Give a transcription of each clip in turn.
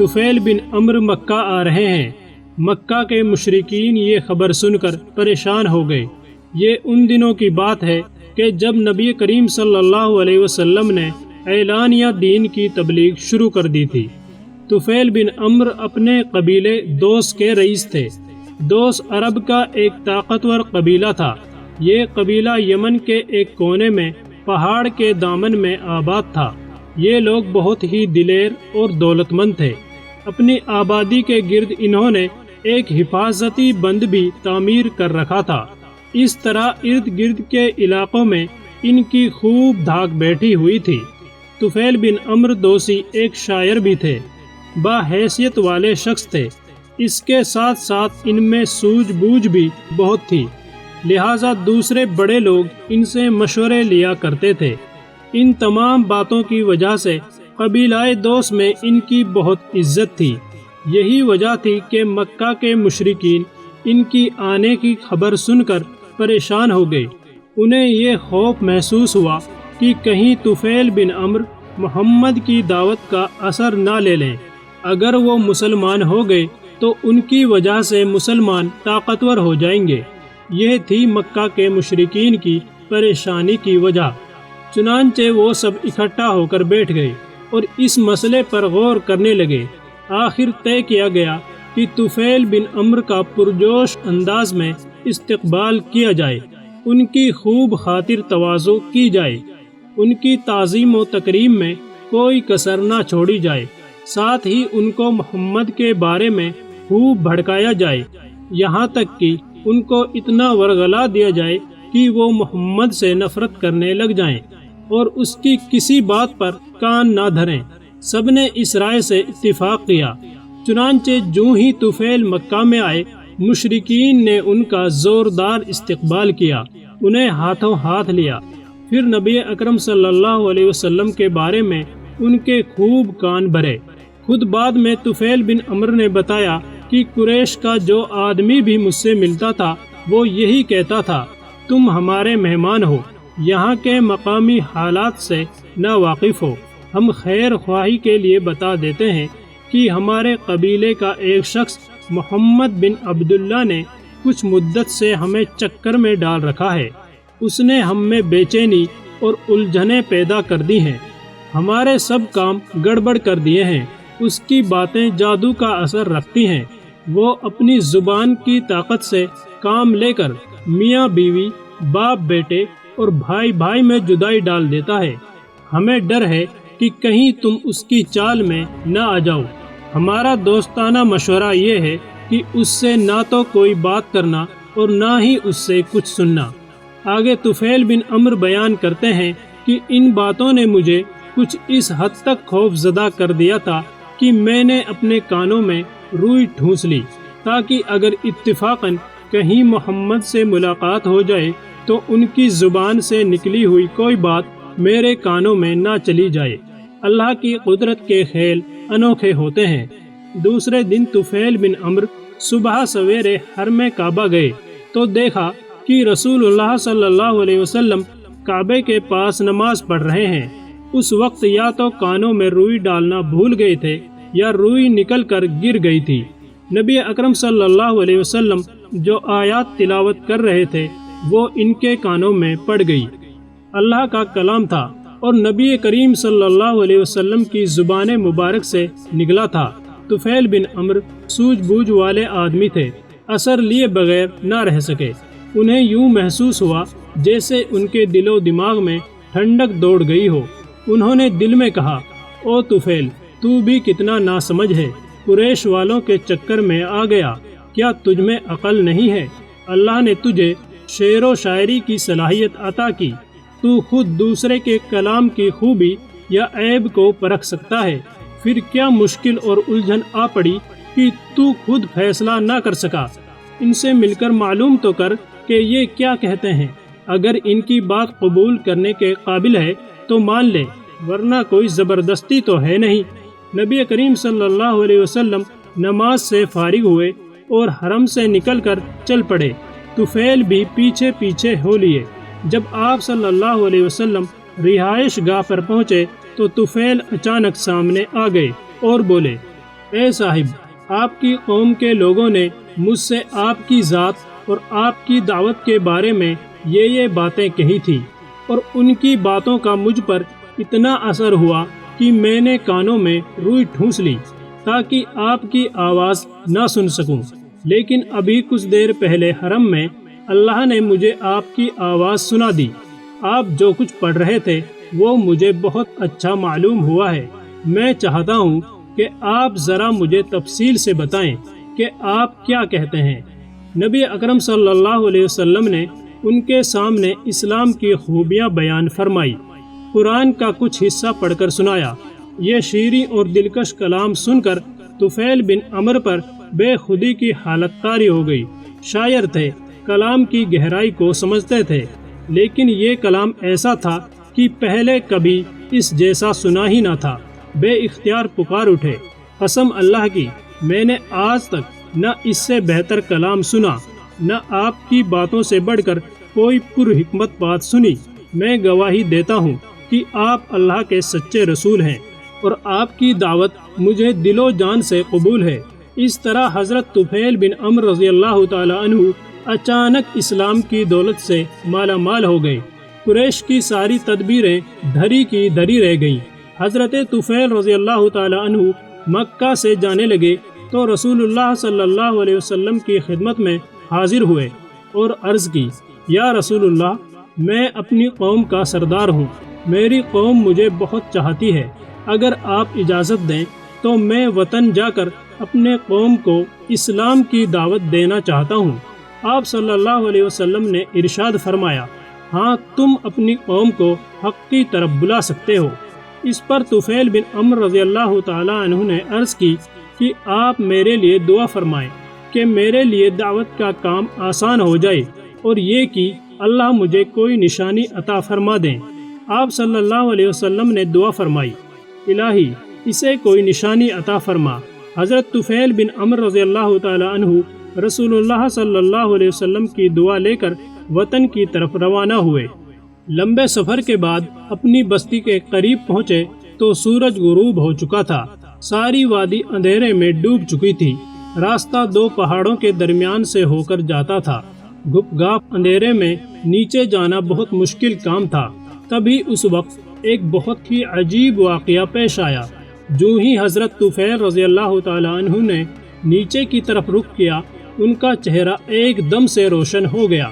طفیل بن عمرو مکہ آ رہے ہیں۔ مکہ کے مشرکین یہ خبر سن کر پریشان ہو گئے۔ یہ ان دنوں کی بات ہے کہ جب نبی کریم صلی اللہ علیہ وسلم نے اعلانیہ دین کی تبلیغ شروع کر دی تھی۔ طفیل بن عمرو اپنے قبیلے دوس کے رئیس تھے۔ دوس عرب کا ایک طاقتور قبیلہ تھا۔ یہ قبیلہ یمن کے ایک کونے میں پہاڑ کے دامن میں آباد تھا۔ یہ لوگ بہت ہی دلیر اور دولت مند تھے۔ اپنی آبادی کے گرد انہوں نے ایک حفاظتی بند بھی تعمیر کر رکھا تھا۔ اس طرح ارد گرد کے علاقوں میں ان کی خوب دھاک بیٹھی ہوئی تھی۔ طفیل بن عمرو دوسی ایک شاعر بھی تھے، باحیثیت والے شخص تھے۔ اس کے ساتھ ساتھ ان میں سوجھ بوجھ بھی بہت تھی، لہٰذا دوسرے بڑے لوگ ان سے مشورے لیا کرتے تھے۔ ان تمام باتوں کی وجہ سے قبیلہ دوس میں ان کی بہت عزت تھی۔ یہی وجہ تھی کہ مکہ کے مشرکین ان کی آنے کی خبر سن کر پریشان ہو گئے۔ انہیں یہ خوف محسوس ہوا کہ کہیں طفیل بن عمرو محمد کی دعوت کا اثر نہ لے لیں۔ اگر وہ مسلمان ہو گئے تو ان کی وجہ سے مسلمان طاقتور ہو جائیں گے۔ یہ تھی مکہ کے مشرکین کی پریشانی کی وجہ۔ چنانچہ وہ سب اکٹھا ہو کر بیٹھ گئے اور اس مسئلے پر غور کرنے لگے۔ آخر طے کیا گیا کہ طفیل بن عمرو کا پرجوش انداز میں استقبال کیا جائے، ان کی خوب خاطر تواضع کی جائے، ان کی تعظیم و تکریم میں کوئی کسر نہ چھوڑی جائے، ساتھ ہی ان کو محمد کے بارے میں خوب بھڑکایا جائے، یہاں تک کہ ان کو اتنا ورغلا دیا جائے کہ وہ محمد سے نفرت کرنے لگ جائیں اور اس کی کسی بات پر کان نہ دھریں۔ سب نے اس رائے سے اتفاق کیا۔ چنانچہ جوں ہی طفیل مکہ میں آئے، مشرکین نے ان کا زوردار استقبال کیا، انہیں ہاتھوں ہاتھ لیا، پھر نبی اکرم صلی اللہ علیہ وسلم کے بارے میں ان کے خوب کان بھرے۔ خود بعد میں طفیل بن عمرو نے بتایا کہ قریش کا جو آدمی بھی مجھ سے ملتا تھا وہ یہی کہتا تھا، تم ہمارے مہمان ہو، یہاں کے مقامی حالات سے نا واقف ہو۔ ہم خیر خواہی کے لیے بتا دیتے ہیں کہ ہمارے قبیلے کا ایک شخص محمد بن عبداللہ نے کچھ مدت سے ہمیں چکر میں ڈال رکھا ہے۔ اس نے ہم میں بے چینی اور الجھنیں پیدا کر دی ہیں، ہمارے سب کام گڑبڑ کر دیے ہیں۔ اس کی باتیں جادو کا اثر رکھتی ہیں۔ وہ اپنی زبان کی طاقت سے کام لے کر میاں بیوی، باپ بیٹے اور بھائی بھائی میں جدائی ڈال دیتا ہے۔ ہمیں ڈر ہے کہ کہیں تم اس کی چال میں نہ آ جاؤ۔ ہمارا دوستانہ مشورہ یہ ہے کہ اس سے نہ تو کوئی بات کرنا اور نہ ہی اس سے کچھ سننا۔ آگے طفیل بن عمرو بیان کرتے ہیں کہ ان باتوں نے مجھے کچھ اس حد تک خوف زدہ کر دیا تھا کہ میں نے اپنے کانوں میں روئی ٹھونس لی، تاکہ اگر اتفاقاً کہیں محمد سے ملاقات ہو جائے تو ان کی زبان سے نکلی ہوئی کوئی بات میرے کانوں میں نہ چلی جائے۔ اللہ کی قدرت کے کھیل انوکھے ہوتے ہیں۔ دوسرے دن طفیل بن عمرو صبح سویرے حرم کعبہ گئے تو دیکھا کہ رسول اللہ صلی اللہ علیہ وسلم کعبے کے پاس نماز پڑھ رہے ہیں۔ اس وقت یا تو کانوں میں روئی ڈالنا بھول گئے تھے یا روئی نکل کر گر گئی تھی۔ نبی اکرم صلی اللہ علیہ وسلم جو آیات تلاوت کر رہے تھے وہ ان کے کانوں میں پڑ گئی۔ اللہ کا کلام تھا اور نبی کریم صلی اللہ علیہ وسلم کی زبان مبارک سے نکلا تھا۔ طفیل بن عمرو سوجھ بوجھ والے آدمی تھے، اثر لیے بغیر نہ رہ سکے۔ انہیں یوں محسوس ہوا جیسے ان کے دل و دماغ میں ٹھنڈک دوڑ گئی ہو۔ انہوں نے دل میں کہا، او طفیل، تو بھی کتنا ناسمجھ ہے، قریش والوں کے چکر میں آ گیا، کیا تجھ میں عقل نہیں ہے؟ اللہ نے تجھے شعر و شاعری کی صلاحیت عطا کی، تو خود دوسرے کے کلام کی خوبی یا عیب کو پرکھ سکتا ہے، پھر کیا مشکل اور الجھن آ پڑی کہ تو خود فیصلہ نہ کر سکا؟ ان سے مل کر معلوم تو کر کہ یہ کیا کہتے ہیں، اگر ان کی بات قبول کرنے کے قابل ہے تو مان لے، ورنہ کوئی زبردستی تو ہے نہیں۔ نبی کریم صلی اللہ علیہ وسلم نماز سے فارغ ہوئے اور حرم سے نکل کر چل پڑے۔ طفیل بھی پیچھے پیچھے ہو لیے۔ جب آپ صلی اللہ علیہ وسلم رہائش گاہ پر پہنچے تو طفیل اچانک سامنے آ گئے اور بولے، اے صاحب، آپ کی قوم کے لوگوں نے مجھ سے آپ کی ذات اور آپ کی دعوت کے بارے میں یہ باتیں کہی تھی، اور ان کی باتوں کا مجھ پر اتنا اثر ہوا کہ میں نے کانوں میں روئی ٹھونس لی تاکہ آپ کی آواز نہ سن سکوں، لیکن ابھی کچھ دیر پہلے حرم میں اللہ نے مجھے آپ کی آواز سنا دی۔ آپ جو کچھ پڑھ رہے تھے وہ مجھے بہت اچھا معلوم ہوا ہے۔ میں چاہتا ہوں کہ آپ ذرا مجھے تفصیل سے بتائیں کہ آپ کیا کہتے ہیں۔ نبی اکرم صلی اللہ علیہ وسلم نے ان کے سامنے اسلام کی خوبیاں بیان فرمائی، قرآن کا کچھ حصہ پڑھ کر سنایا۔ یہ شیریں اور دلکش کلام سن کر طفیل بن عمرو پر بے خودی کی حالت طاری ہو گئی۔ شاعر تھے، کلام کی گہرائی کو سمجھتے تھے، لیکن یہ کلام ایسا تھا کہ پہلے کبھی اس جیسا سنا ہی نہ تھا۔ بے اختیار پکار اٹھے، قسم اللہ کی، میں نے آج تک نہ اس سے بہتر کلام سنا، نہ آپ کی باتوں سے بڑھ کر کوئی پر حکمت بات سنی۔ میں گواہی دیتا ہوں کہ آپ اللہ کے سچے رسول ہیں اور آپ کی دعوت مجھے دل و جان سے قبول ہے۔ اس طرح حضرت طفیل بن عمرو رضی اللہ تعالی عنہ اچانک اسلام کی دولت سے مالا مال ہو گئے۔ قریش کی ساری تدبیریں دھری کی دھری رہ گئیں۔ حضرت طفیل رضی اللہ تعالی عنہ مکہ سے جانے لگے تو رسول اللہ صلی اللہ علیہ وسلم کی خدمت میں حاضر ہوئے اور عرض کی، یا رسول اللہ، میں اپنی قوم کا سردار ہوں، میری قوم مجھے بہت چاہتی ہے، اگر آپ اجازت دیں تو میں وطن جا کر اپنے قوم کو اسلام کی دعوت دینا چاہتا ہوں۔ آپ صلی اللہ علیہ وسلم نے ارشاد فرمایا، ہاں، تم اپنی قوم کو حق کی طرف بلا سکتے ہو۔ اس پر طفیل بن عمرو رضی اللہ تعالی عنہ نے عرض کی کہ آپ میرے لیے دعا فرمائیں کہ میرے لیے دعوت کا کام آسان ہو جائے، اور یہ کہ اللہ مجھے کوئی نشانی عطا فرما دیں۔ آپ صلی اللہ علیہ وسلم نے دعا فرمائی، الہی اسے کوئی نشانی عطا فرما۔ حضرت طفیل بن عمرو رضی اللہ تعالی عنہ رسول اللہ صلی اللہ علیہ وسلم کی دعا لے کر وطن کی طرف روانہ ہوئے۔ لمبے سفر کے بعد اپنی بستی کے قریب پہنچے تو سورج غروب ہو چکا تھا، ساری وادی اندھیرے میں ڈوب چکی تھی۔ راستہ دو پہاڑوں کے درمیان سے ہو کر جاتا تھا، گھپ گھاپ اندھیرے میں نیچے جانا بہت مشکل کام تھا۔ تبھی اس وقت ایک بہت ہی عجیب واقعہ پیش آیا۔ جو ہی حضرت طفیل رضی اللہ تعالی عنہ نے نیچے کی طرف رخ کیا، ان کا چہرہ ایک دم سے روشن ہو گیا۔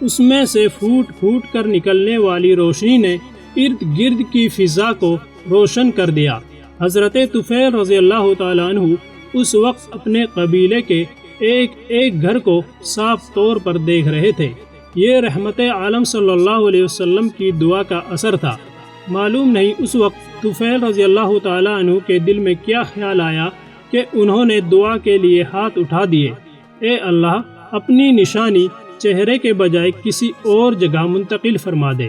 اس میں سے پھوٹ پھوٹ کر نکلنے والی روشنی نے ارد گرد کی فضا کو روشن کر دیا۔ حضرت طفیل رضی اللہ تعالی عنہ اس وقت اپنے قبیلے کے ایک ایک گھر کو صاف طور پر دیکھ رہے تھے۔ یہ رحمت عالم صلی اللہ علیہ وسلم کی دعا کا اثر تھا۔ معلوم نہیں اس وقت طفیل رضی اللہ تعالی عنہ کے دل میں کیا خیال آیا کہ انہوں نے دعا کے لیے ہاتھ اٹھا دیے، اے اللہ، اپنی نشانی چہرے کے بجائے کسی اور جگہ منتقل فرما دے۔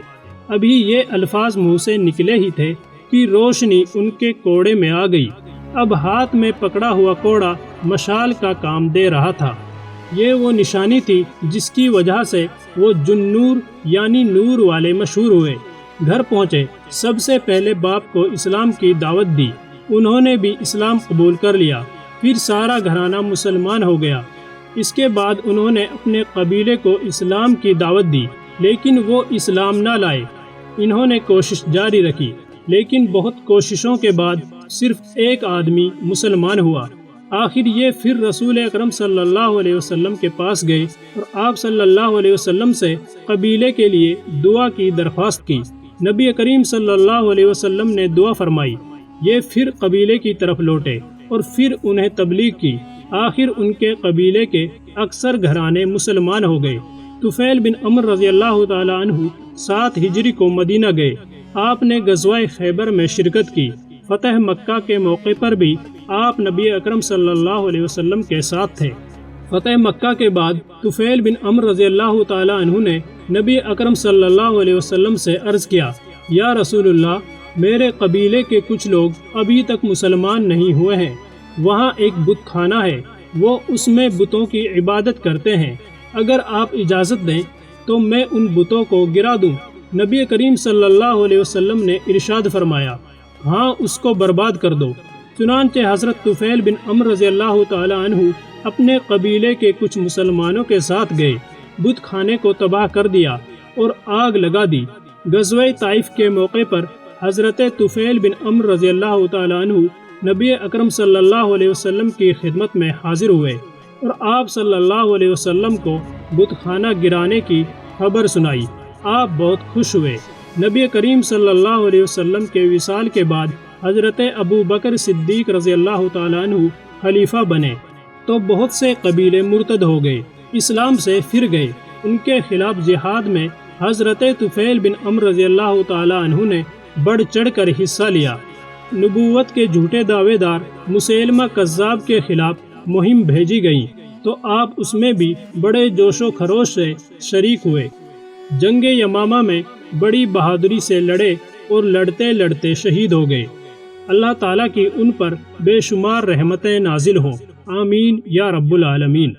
ابھی یہ الفاظ منہ سے نکلے ہی تھے کہ روشنی ان کے کوڑے میں آ گئی۔ اب ہاتھ میں پکڑا ہوا کوڑا مشال کا کام دے رہا تھا۔ یہ وہ نشانی تھی جس کی وجہ سے وہ جنور یعنی نور والے مشہور ہوئے۔ گھر پہنچے، سب سے پہلے باپ کو اسلام کی دعوت دی، انہوں نے بھی اسلام قبول کر لیا، پھر سارا گھرانہ مسلمان ہو گیا۔ اس کے بعد انہوں نے اپنے قبیلے کو اسلام کی دعوت دی، لیکن وہ اسلام نہ لائے۔ انہوں نے کوشش جاری رکھی، لیکن بہت کوششوں کے بعد صرف ایک آدمی مسلمان ہوا۔ آخر یہ پھر رسول اکرم صلی اللہ علیہ وسلم کے پاس گئے اور آپ صلی اللہ علیہ وسلم سے قبیلے کے لیے دعا کی درخواست کی۔ نبی کریم صلی اللہ علیہ وسلم نے دعا فرمائی۔ یہ پھر قبیلے کی طرف لوٹے اور پھر انہیں تبلیغ کی۔ آخر ان کے قبیلے کے اکثر گھرانے مسلمان ہو گئے۔ طفیل بن عمرو رضی اللہ تعالی عنہ 7 ہجری کو مدینہ گئے۔ آپ نے غزوہ خیبر میں شرکت کی۔ فتح مکہ کے موقع پر بھی آپ نبی اکرم صلی اللہ علیہ وسلم کے ساتھ تھے۔ فتح مکہ کے بعد طفیل بن عمرو رضی اللہ تعالی عنہ نے نبی اکرم صلی اللہ علیہ وسلم سے عرض کیا، یا رسول اللہ، میرے قبیلے کے کچھ لوگ ابھی تک مسلمان نہیں ہوئے ہیں۔ وہاں ایک بت خانہ ہے، وہ اس میں بتوں کی عبادت کرتے ہیں، اگر آپ اجازت دیں تو میں ان بتوں کو گرا دوں۔ نبی کریم صلی اللہ علیہ وسلم نے ارشاد فرمایا، ہاں، اس کو برباد کر دو۔ چنانچہ حضرت طفیل بن عمرو رضی اللہ تعالی عنہ اپنے قبیلے کے کچھ مسلمانوں کے ساتھ گئے، بت خانے کو تباہ کر دیا اور آگ لگا دی۔ غزوہ طائف کے موقع پر حضرت طفیل بن عمرو رضی اللہ تعالی عنہ نبی اکرم صلی اللہ علیہ وسلم کی خدمت میں حاضر ہوئے اور آپ صلی اللہ علیہ وسلم کو بت خانہ گرانے کی خبر سنائی۔ آپ بہت خوش ہوئے۔ نبی کریم صلی اللہ علیہ وسلم کے وصال کے بعد حضرت ابو بکر صدیق رضی اللہ تعالیٰ عنہ خلیفہ بنے تو بہت سے قبیلے مرتد ہو گئے، اسلام سے پھر گئے۔ ان کے خلاف جہاد میں حضرت طفیل بن عمرو رضی اللہ تعالیٰ عنہ نے بڑھ چڑھ کر حصہ لیا۔ نبوت کے جھوٹے دعوے دار مسیلمہ کذاب کے خلاف مہم بھیجی گئی تو آپ اس میں بھی بڑے جوش و خروش سے شریک ہوئے۔ جنگ یمامہ میں بڑی بہادری سے لڑے اور لڑتے لڑتے شہید ہو گئے۔ اللہ تعالیٰ کی ان پر بے شمار رحمتیں نازل ہوں، آمین یا رب العالمین۔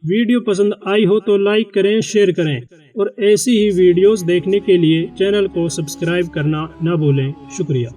ویڈیو پسند آئی ہو تو لائک کریں، شیئر کریں اور ایسی ہی ویڈیوز دیکھنے کے لیے چینل کو سبسکرائب کرنا نہ بھولیں۔ شکریہ۔